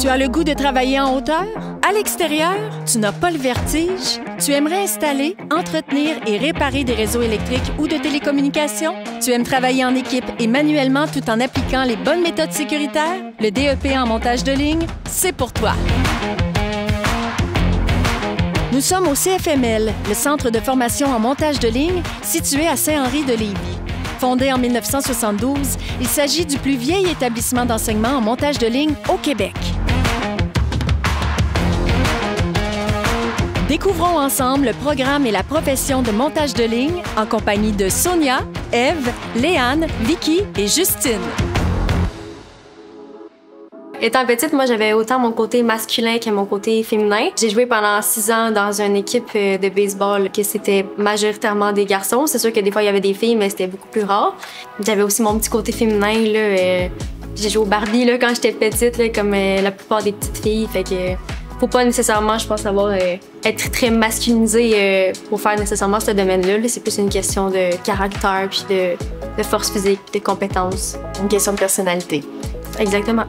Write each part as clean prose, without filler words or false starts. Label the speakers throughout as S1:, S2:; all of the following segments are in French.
S1: Tu as le goût de travailler en hauteur? À l'extérieur, tu n'as pas le vertige? Tu aimerais installer, entretenir et réparer des réseaux électriques ou de télécommunications? Tu aimes travailler en équipe et manuellement tout en appliquant les bonnes méthodes sécuritaires? Le DEP en montage de ligne, c'est pour toi. Nous sommes au CFML, le Centre de formation en montage de ligne, situé à Saint-Henri-de-Lévis. Fondé en 1972, il s'agit du plus vieil établissement d'enseignement en montage de ligne au Québec. Découvrons ensemble le programme et la profession de montage de ligne en compagnie de Sonia, Ève, Léane, Vicky et Justine.
S2: Étant petite, moi, j'avais autant mon côté masculin que mon côté féminin. J'ai joué pendant 6 ans dans une équipe de baseball que c'était majoritairement des garçons. C'est sûr que des fois, il y avait des filles, mais c'était beaucoup plus rare. J'avais aussi mon petit côté féminin, là. J'ai joué au Barbie, là, quand j'étais petite, là, comme la plupart des petites filles. Fait que faut pas nécessairement, je pense, être très masculinisé pour faire nécessairement ce domaine-là. C'est plus une question de caractère, puis de force physique, de compétences.
S3: Une question de personnalité.
S2: Exactement.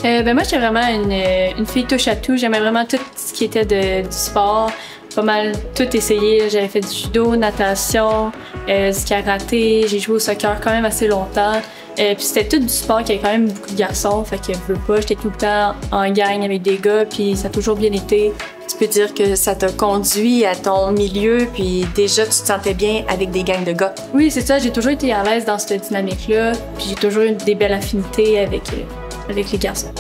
S4: Moi, j'étais vraiment une fille touche à tout. J'aimais vraiment tout ce qui était du sport. Pas mal tout essayé. J'avais fait du judo, natation, du karaté. J'ai joué au soccer quand même assez longtemps. Puis c'était tout du sport qui avait quand même beaucoup de garçons. Fait que je veux pas, j'étais tout le temps en gang avec des gars. Puis ça a toujours bien été.
S3: Tu peux dire que ça t'a conduit à ton milieu, puis déjà tu te sentais bien avec des gangs de gars.
S4: Oui, c'est ça. J'ai toujours été à l'aise dans cette dynamique-là. Puis j'ai toujours eu des belles affinités avec les garçons.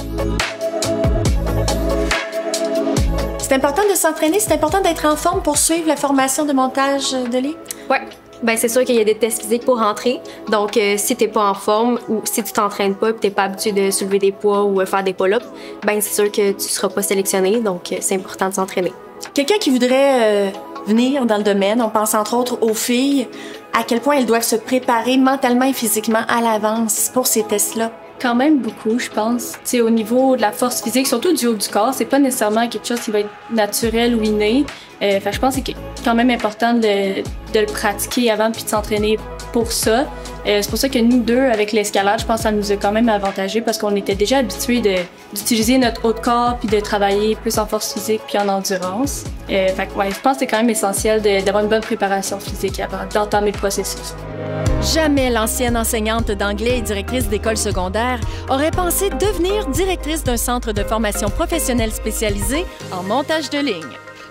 S3: C'est important de s'entraîner, c'est important d'être en forme pour suivre la formation de montage de ligne?
S2: Ouais. Ben c'est sûr qu'il y a des tests physiques pour rentrer. Donc, si t'es pas en forme ou si tu t'entraînes pas et t'es pas habitué de soulever des poids ou faire des pull-ups, ben c'est sûr que tu seras pas sélectionné. Donc, c'est important de s'entraîner.
S3: Quelqu'un qui voudrait venir dans le domaine, on pense entre autres aux filles, à quel point elles doivent se préparer mentalement et physiquement à l'avance pour ces tests-là?
S4: Quand même beaucoup, je pense. T'sais, au niveau de la force physique, surtout du haut du corps, c'est pas nécessairement quelque chose qui va être naturel ou inné. Je pense que c'est quand même important de le pratiquer avant puis de s'entraîner pour ça. C'est pour ça que nous deux, avec l'escalade, je pense que ça nous a quand même avantagé parce qu'on était déjà habitués d'utiliser notre haut de corps puis de travailler plus en force physique puis en endurance. Je pense que c'est quand même essentiel d'avoir une bonne préparation physique avant d'entamer le processus.
S1: Jamais l'ancienne enseignante d'anglais et directrice d'école secondaire aurait pensé devenir directrice d'un centre de formation professionnelle spécialisé en montage de ligne.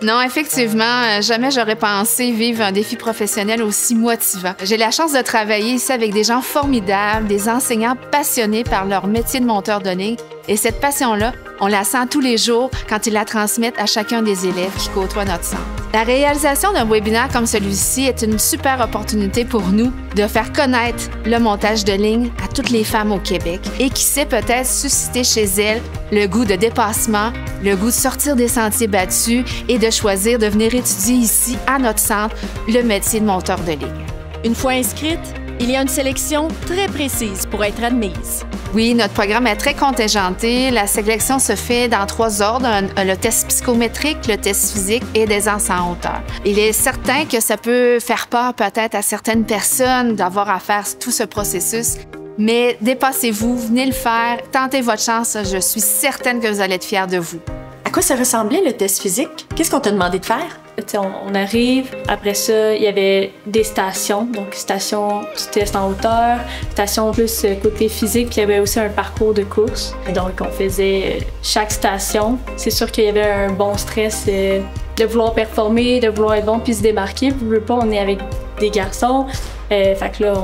S5: Non, effectivement, jamais j'aurais pensé vivre un défi professionnel aussi motivant. J'ai la chance de travailler ici avec des gens formidables, des enseignants passionnés par leur métier de monteur de ligne. Et cette passion-là, on la sent tous les jours quand ils la transmettent à chacun des élèves qui côtoient notre centre. La réalisation d'un webinaire comme celui-ci est une super opportunité pour nous de faire connaître le montage de ligne à toutes les femmes au Québec et qui sait peut-être susciter chez elles le goût de dépassement, le goût de sortir des sentiers battus et de choisir de venir étudier ici, à notre centre, le métier de monteur de ligne.
S1: Une fois inscrite, il y a une sélection très précise pour être admise.
S5: Oui, notre programme est très contingenté. La sélection se fait dans 3 ordres, le test psychométrique, le test physique et d'aisance en hauteur. Il est certain que ça peut faire peur peut-être à certaines personnes d'avoir à faire tout ce processus, mais dépassez-vous, venez le faire, tentez votre chance, je suis certaine que vous allez être fiers de vous.
S3: À quoi ça ressemblait le test physique? Qu'est-ce qu'on t'a demandé de faire?
S4: On arrive, après ça, il y avait des stations, donc station du test en hauteur, station plus côté physique, puis il y avait aussi un parcours de course. Donc on faisait chaque station. C'est sûr qu'il y avait un bon stress de vouloir performer, de vouloir être bon puis se démarquer. Vous voulez pas, on est avec des garçons. Fait que là,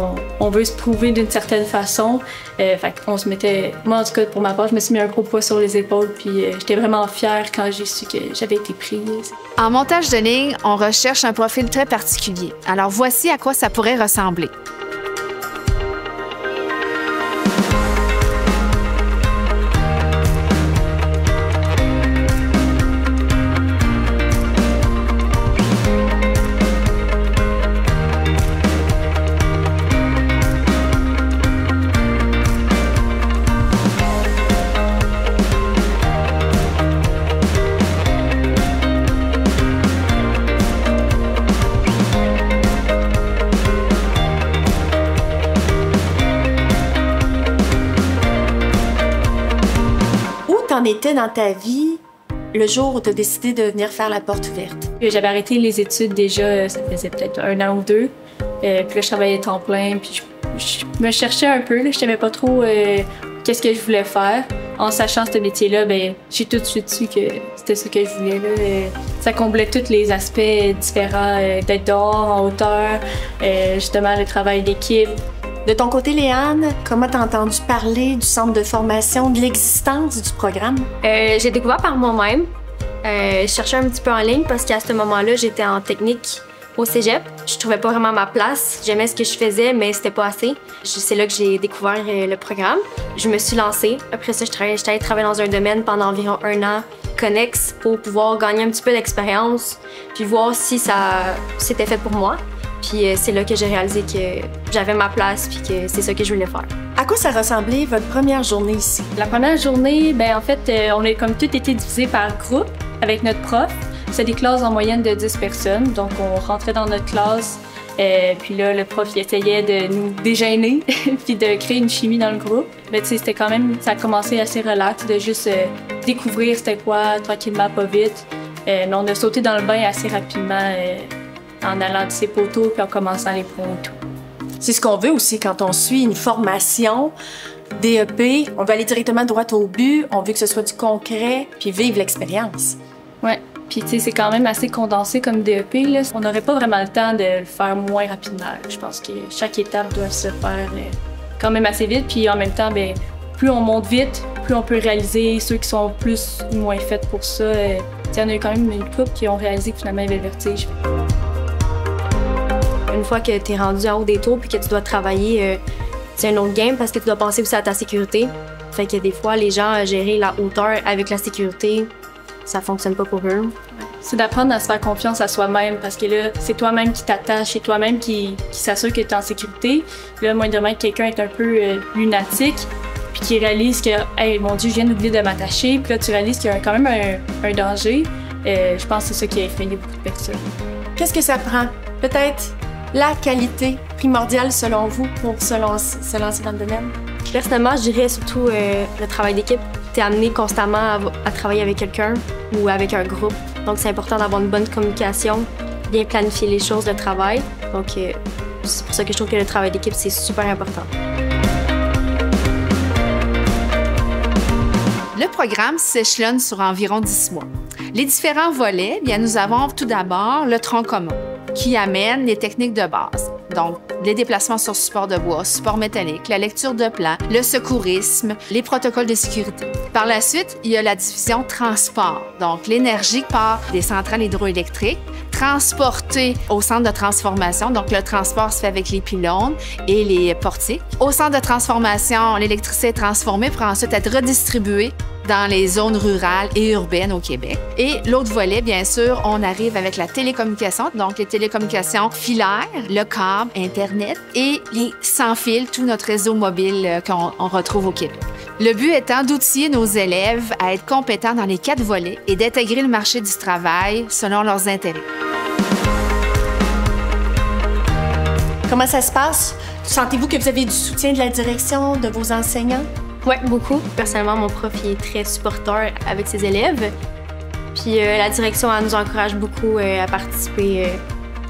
S4: on veut se prouver d'une certaine façon. Fait qu'on se mettait... Moi, en tout cas, pour ma part, je me suis mis un gros poids sur les épaules, puis j'étais vraiment fière quand j'ai su que j'avais été prise.
S5: En montage de ligne, on recherche un profil très particulier. Alors, voici à quoi ça pourrait ressembler.
S3: en était dans ta vie le jour où tu as décidé de venir faire la porte ouverte?
S4: J'avais arrêté les études déjà, ça faisait peut-être 1 an ou 2. Puis là, je travaillais temps plein, puis je me cherchais un peu. Là, je savais pas trop qu'est-ce que je voulais faire. En sachant ce métier-là, ben, j'ai tout de suite su que c'était ce que je voulais. Là. Ça comblait tous les aspects différents d'être dehors, en hauteur, justement le travail d'équipe.
S3: De ton côté, Léane, comment t'as entendu parler du centre de formation, de l'existence du programme?
S2: J'ai découvert par moi-même. Je cherchais un petit peu en ligne parce qu'à ce moment-là, j'étais en technique au cégep. Je trouvais pas vraiment ma place. J'aimais ce que je faisais, mais c'était pas assez. C'est là que j'ai découvert le programme. Je me suis lancée. Après ça, j'étais allée travailler dans un domaine pendant environ 1 an, connexe, pour pouvoir gagner un petit peu d'expérience, puis voir si c'était fait pour moi. Puis c'est là que j'ai réalisé que j'avais ma place puis que c'est ça que je voulais faire.
S3: À quoi ça ressemblait votre première journée ici?
S4: La première journée, ben en fait, on a comme tout été divisé par groupe avec notre prof. C'est des classes en moyenne de 10 personnes, donc on rentrait dans notre classe. Puis là, le prof il essayait de nous dégêner puis de créer une chimie dans le groupe. Mais tu sais, c'était quand même, ça a commencé assez relax de juste découvrir c'était quoi, tranquillement, pas vite. Mais on a sauté dans le bain assez rapidement. En allant de ses poteaux puis en commençant les points et tout.
S3: C'est ce qu'on veut aussi quand on suit une formation DEP. On veut aller directement droit au but, on veut que ce soit du concret, puis vivre l'expérience.
S4: Ouais, puis tu sais, c'est quand même assez condensé comme DEP. Là. On n'aurait pas vraiment le temps de le faire moins rapidement. Je pense que chaque étape doit se faire quand même assez vite, puis en même temps, ben, plus on monte vite, plus on peut réaliser ceux qui sont plus ou moins faits pour ça. Il y en a eu quand même une couple qui ont réalisé que finalement, il y avait le vertige.
S2: Une fois que tu es rendu en haut des tours puis que tu dois travailler, c'est un autre game parce que tu dois penser aussi à ta sécurité. Fait que des fois, les gens gérer la hauteur avec la sécurité, ça fonctionne pas pour eux.
S4: C'est d'apprendre à se faire confiance à soi-même parce que là, c'est toi-même qui t'attache, c'est toi-même qui s'assure que tu es en sécurité. Là, moindrement que quelqu'un est un peu lunatique puis qui réalise que, hey, mon Dieu, je viens d'oublier de m'attacher. Puis là, tu réalises qu'il y a quand même un danger. Je pense que c'est ça qui a effrayé beaucoup de personnes.
S3: Qu'est-ce que ça prend? Peut-être la qualité primordiale selon vous pour se lancer dans le domaine?
S2: Personnellement, je dirais surtout le travail d'équipe. Tu es amené constamment à travailler avec quelqu'un ou avec un groupe. Donc, c'est important d'avoir une bonne communication, bien planifier les choses, le travail. Donc, c'est pour ça que je trouve que le travail d'équipe, c'est super important.
S5: Le programme s'échelonne sur environ 10 mois. Les différents volets, bien, nous avons tout d'abord le tronc commun, qui amène les techniques de base. Donc, les déplacements sur support de bois, support métallique, la lecture de plans, le secourisme, les protocoles de sécurité. Par la suite, il y a la division transport. Donc, l'énergie part des centrales hydroélectriques, transportée au centre de transformation. Donc, le transport se fait avec les pylônes et les portiques. Au centre de transformation, l'électricité est transformée pour ensuite être redistribuée dans les zones rurales et urbaines au Québec. Et l'autre volet, bien sûr, on arrive avec la télécommunication, donc les télécommunications filaires, le câble, Internet et les sans-fil, tout notre réseau mobile qu'on retrouve au Québec. Le but étant d'outiller nos élèves à être compétents dans les 4 volets et d'intégrer le marché du travail selon leurs intérêts.
S3: Comment ça se passe? Sentez-vous que vous avez du soutien de la direction, de vos enseignants?
S2: Oui, beaucoup. Personnellement, mon prof il est très supporteur avec ses élèves. Puis la direction elle nous encourage beaucoup à participer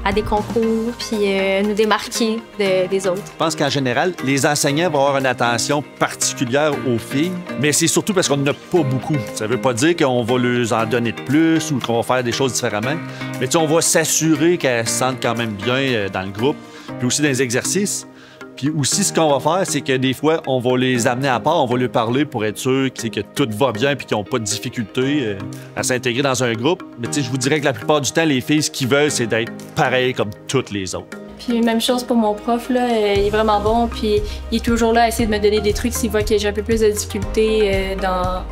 S2: à des concours, puis nous démarquer des autres.
S6: Je pense qu'en général, les enseignants vont avoir une attention particulière aux filles, mais c'est surtout parce qu'on n'en a pas beaucoup. Ça ne veut pas dire qu'on va leur en donner de plus ou qu'on va faire des choses différemment, mais on va s'assurer qu'elles se sentent quand même bien dans le groupe, puis aussi dans les exercices. Puis aussi, ce qu'on va faire, c'est que des fois, on va les amener à part, on va leur parler pour être sûr que tout va bien puis qu'ils n'ont pas de difficulté à s'intégrer dans un groupe. Mais je vous dirais que la plupart du temps, les filles, ce qu'ils veulent, c'est d'être pareil comme toutes les autres.
S4: Puis même chose pour mon prof, là, il est vraiment bon, puis il est toujours là à essayer de me donner des trucs s'il voit que j'ai un peu plus de difficultés dans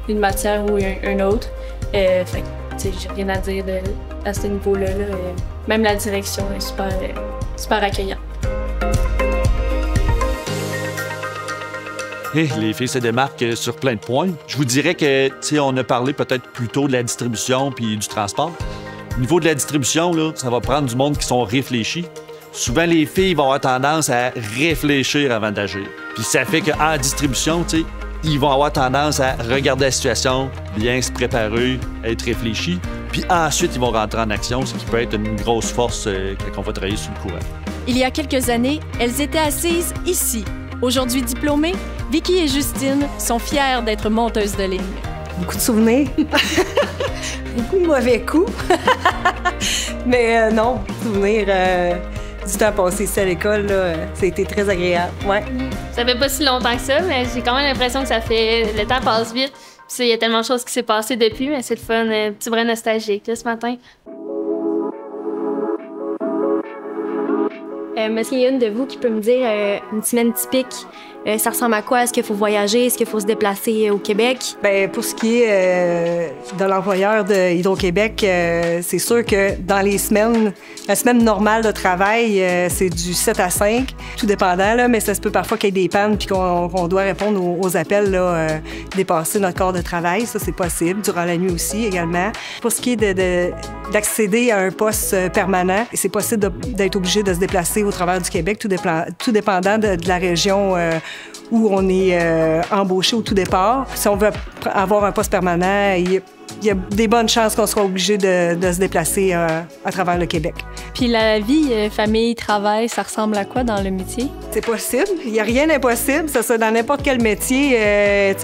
S4: une matière ou une autre. Fait que, j'ai rien à dire à ce niveau-là. Même la direction est super accueillante.
S6: Les filles se démarquent sur plein de points. Je vous dirais que, on a parlé peut-être plutôt de la distribution puis du transport. Au niveau de la distribution, là, ça va prendre du monde qui sont réfléchis. Souvent, les filles vont avoir tendance à réfléchir avant d'agir. Puis ça fait qu'en distribution, ils vont avoir tendance à regarder la situation, bien se préparer, être réfléchis, puis ensuite, ils vont rentrer en action, ce qui peut être une grosse force quand on va travailler sous le courant.
S1: Il y a quelques années, elles étaient assises ici. Aujourd'hui diplômées, Vicky et Justine sont fières d'être monteuses de ligne.
S7: Beaucoup de souvenirs. Beaucoup de mauvais coups. Mais non, souvenirs du temps passé ici à l'école, ça a été très agréable. Ouais.
S8: Ça fait pas si longtemps que ça, mais j'ai quand même l'impression que le temps passe vite. Il y a tellement de choses qui s'est passé depuis, mais c'est le fun, un petit brin nostalgique là, ce matin.
S2: Est-ce qu'il y a une de vous qui peut me dire une semaine typique, ça ressemble à quoi? Est-ce qu'il faut voyager? Est-ce qu'il faut se déplacer au Québec?
S7: Bien, pour ce qui est de l'employeur de Hydro-Québec, c'est sûr que dans les semaines, la semaine normale de travail, c'est du 7 à 5, tout dépendant, là, mais ça se peut parfois qu'il y ait des pannes puis qu'on doit répondre aux appels, là, dépasser notre corps de travail. Ça, c'est possible. Durant la nuit aussi, également. Pour ce qui est d'accéder à un poste permanent, c'est possible d'être obligé de se déplacer au travers du Québec, tout dépendant de la région où on est embauché au tout départ. Si on veut avoir un poste permanent, il y a des bonnes chances qu'on soit obligé de se déplacer à travers le Québec.
S4: Puis la vie, famille, travail, ça ressemble à quoi dans le métier?
S7: C'est possible. Il n'y a rien d'impossible. Ça soit dans n'importe quel métier.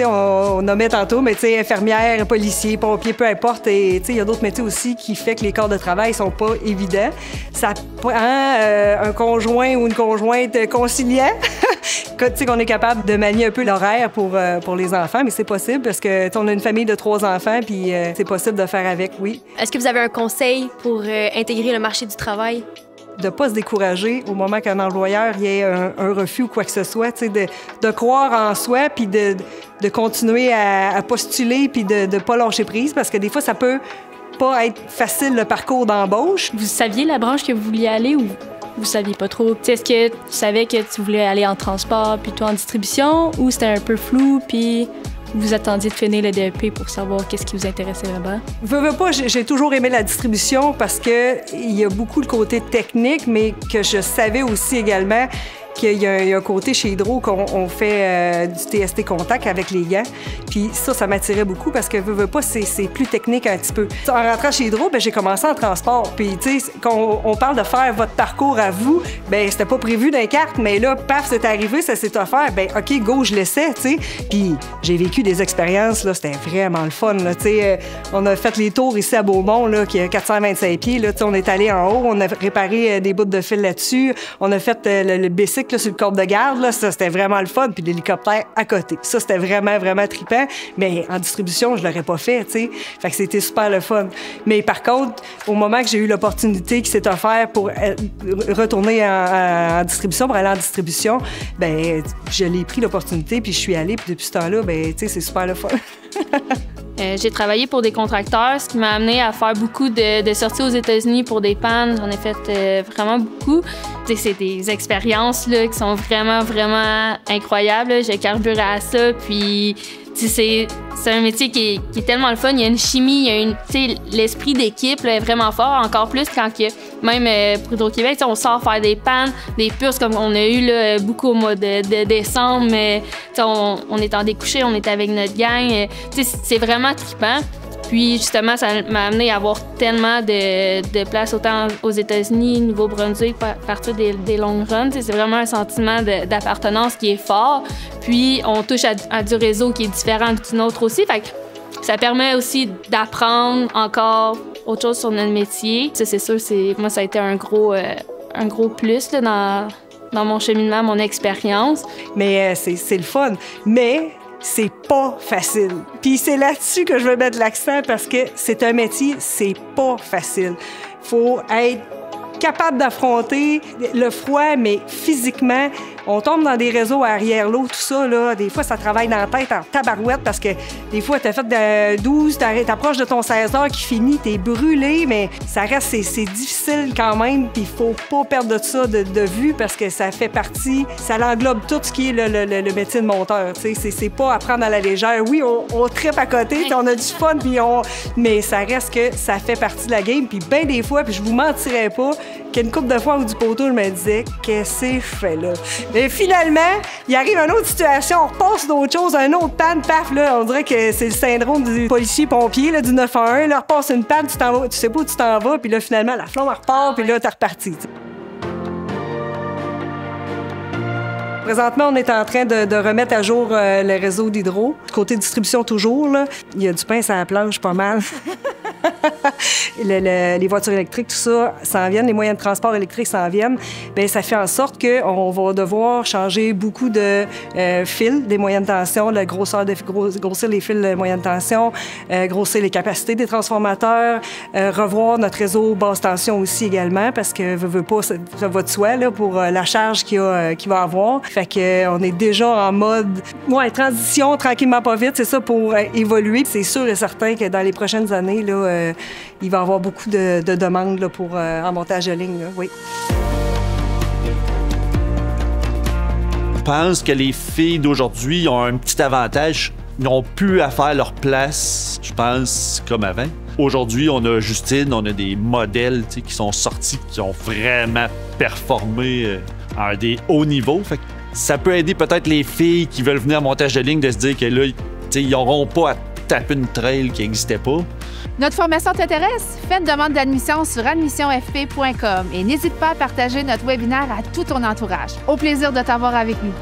S7: On nommait tantôt, mais infirmière, policier, pompier, peu importe. Et il y a d'autres métiers aussi qui font que les corps de travail ne sont pas évidents. Ça prend un conjoint ou une conjointe conciliant. Qu'on est capable de manier un peu l'horaire pour les enfants, mais c'est possible parce que on a une famille de 3 enfants, puis c'est possible de faire avec, oui.
S2: Est-ce que vous avez un conseil pour intégrer le marché du travail?
S7: De ne pas se décourager au moment qu'un employeur y ait un refus ou quoi que ce soit, de croire en soi, puis de continuer à postuler, puis de ne pas lâcher prise, parce que des fois, ça peut pas être facile le parcours d'embauche.
S4: Vous saviez la branche que vous vouliez aller ou vous saviez pas trop? Est-ce que tu savais que tu voulais aller en transport puis toi en distribution, ou c'était un peu flou puis vous attendiez de finir le DEP pour savoir qu'est-ce qui vous intéressait là-bas?
S7: Veux pas, j'ai toujours aimé la distribution parce que il y a beaucoup le côté technique, mais que je savais aussi également qu'il y a un côté chez Hydro qu'on fait du TST contact avec les gants. Puis ça m'attirait beaucoup parce que veux pas, c'est plus technique un petit peu. En rentrant chez Hydro, j'ai commencé en transport. Puis tu sais, quand on parle de faire votre parcours à vous, c'était pas prévu d'un carte, mais là, paf, c'est arrivé, ça s'est offert. OK, go, je l'essaie, tu sais. Puis j'ai vécu des expériences, là, c'était vraiment le fun, là, tu sais. On a fait les tours ici à Beaumont, là, qui a 425 pieds, là, tu sais, on est allé en haut, on a réparé des bouts de fil là-dessus, on a fait le bicycle là, sur le corps de garde, là, ça, c'était vraiment le fun, puis l'hélicoptère à côté. Ça, c'était vraiment, vraiment trippant, mais en distribution, je l'aurais pas fait, tu sais. Fait que c'était super le fun. Mais par contre, au moment que j'ai eu l'opportunité qui s'est offerte pour retourner en distribution, pour aller en distribution, je l'ai pris l'opportunité, puis je suis allée, puis depuis ce temps-là, tu sais, c'est super le fun.
S8: J'ai travaillé pour des contracteurs, ce qui m'a amené à faire beaucoup de sorties aux États-Unis pour des pannes. J'en ai fait vraiment beaucoup. C'est des expériences là, qui sont vraiment, vraiment incroyables. J'ai carburé à ça, puis c'est un métier qui est tellement le fun. Il y a une chimie, il y a l'esprit d'équipe là, est vraiment fort, encore plus quand même pour Hydro-Québec, on sort faire des pannes, des puces comme on a eu là, beaucoup au mois de décembre, mais on est en découché, on est avec notre gang. C'est vraiment trippant. Puis justement, ça m'a amené à avoir tellement de places, autant aux États-Unis, Nouveau-Brunswick, à partir des long runs. C'est vraiment un sentiment d'appartenance qui est fort. Puis on touche à du réseau qui est différent du nôtre aussi. Fait que ça permet aussi d'apprendre encore autre chose sur notre métier. Ça, c'est sûr, moi, ça a été un gros plus là, dans mon cheminement, mon expérience.
S7: Mais c'est le fun. Mais c'est pas facile. Puis c'est là-dessus que je veux mettre l'accent parce que c'est un métier, c'est pas facile. Faut être capable d'affronter le froid, mais physiquement, on tombe dans des réseaux arrière l'eau, tout ça, là. Des fois, ça travaille dans la tête en tabarouette parce que des fois, t'as fait de 12, t'approches de ton 16 heures qui finit, t'es brûlé, mais ça reste, c'est difficile quand même, puis il faut pas perdre de ça de vue parce que ça fait partie, ça l'englobe tout ce qui est le métier de monteur, tu sais. C'est pas à prendre à la légère. Oui, on trippe à côté, on a du fun, mais ça reste que ça fait partie de la game, puis bien des fois, puis je vous mentirais pas, qu'une couple de fois ou du poteau, je me disais, qu'est-ce que je fais là? Et finalement, il arrive une autre situation, on repasse d'autres choses, un autre panne, paf, là, on dirait que c'est le syndrome du policier-pompier, là, du 911, là, repasse une panne, tu sais pas où tu t'en vas, puis là, finalement, la flamme repart, puis là, t'es reparti. Présentement, on est en train de remettre à jour le réseau d'hydro. Côté distribution, toujours, là, il y a du pain sur la planche, pas mal. Les voitures électriques, tout ça s'en viennent, les moyens de transport électriques s'en viennent. Bien, ça fait en sorte qu'on va devoir changer beaucoup de fils, des moyennes de tension, la grosseur grossir les fils de moyenne tension, grossir les capacités des transformateurs, revoir notre réseau basse tension aussi également, parce que veut pas, ça va de soi là, pour la charge qu'il va avoir. Fait qu'on est déjà en mode transition, tranquillement pas vite, c'est ça, pour évoluer. C'est sûr et certain que dans les prochaines années, là, il va y avoir beaucoup de demandes là, pour en montage de ligne, là, oui.
S6: Je pense que les filles d'aujourd'hui ont un petit avantage. Ils n'ont plus à faire leur place, je pense, comme avant. Aujourd'hui, on a Justine, on a des modèles qui sont sortis, qui ont vraiment performé à des hauts niveaux. Fait que ça peut aider peut-être les filles qui veulent venir en montage de ligne de se dire que là, ils n'auront pas à taper une trail qui n'existait pas.
S5: Notre formation t'intéresse? Fais une demande d'admission sur admissionfp.com et n'hésite pas à partager notre webinaire à tout ton entourage. Au plaisir de t'avoir avec nous.